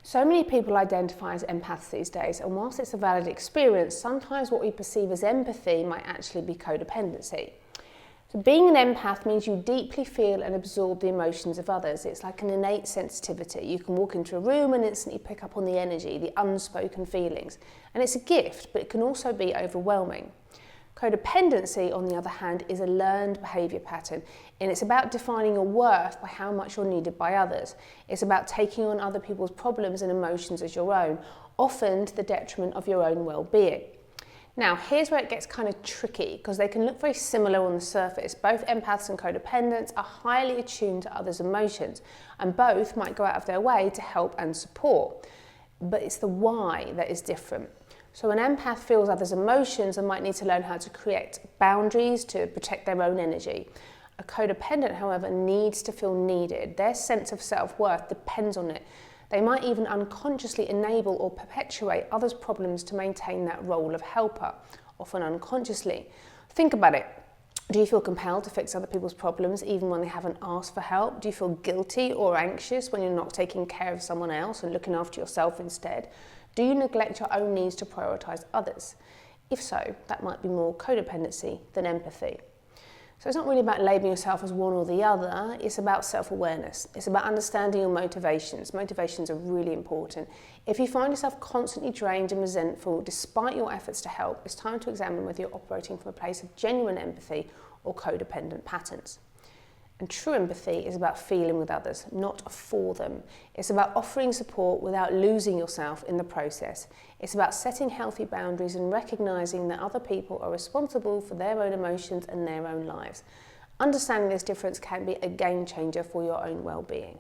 So many people identify as empaths these days, and whilst it's a valid experience, sometimes what we perceive as empathy might actually be codependency. So being an empath means you deeply feel and absorb the emotions of others. It's like an innate sensitivity. You can walk into a room and instantly pick up on the energy, the unspoken feelings. And it's a gift, but it can also be overwhelming. Codependency, on the other hand, is a learned behaviour pattern, and it's about defining your worth by how much you're needed by others. It's about taking on other people's problems and emotions as your own, often to the detriment of your own well-being. Now, here's where it gets kind of tricky, because they can look very similar on the surface. Both empaths and codependents are highly attuned to others' emotions, and both might go out of their way to help and support. But it's the why that is different. So an empath feels others' emotions and might need to learn how to create boundaries to protect their own energy. A codependent, however, needs to feel needed. Their sense of self-worth depends on it. They might even unconsciously enable or perpetuate others' problems to maintain that role of helper, often unconsciously. Think about it. Do you feel compelled to fix other people's problems even when they haven't asked for help? Do you feel guilty or anxious when you're not taking care of someone else and looking after yourself instead? Do you neglect your own needs to prioritise others? If so, that might be more codependency than empathy. So it's not really about labelling yourself as one or the other, it's about self-awareness. It's about understanding your motivations. Motivations are really important. If you find yourself constantly drained and resentful despite your efforts to help, it's time to examine whether you're operating from a place of genuine empathy or codependent patterns. And true empathy is about feeling with others, not for them. It's about offering support without losing yourself in the process. It's about setting healthy boundaries and recognising that other people are responsible for their own emotions and their own lives. Understanding this difference can be a game changer for your own well-being.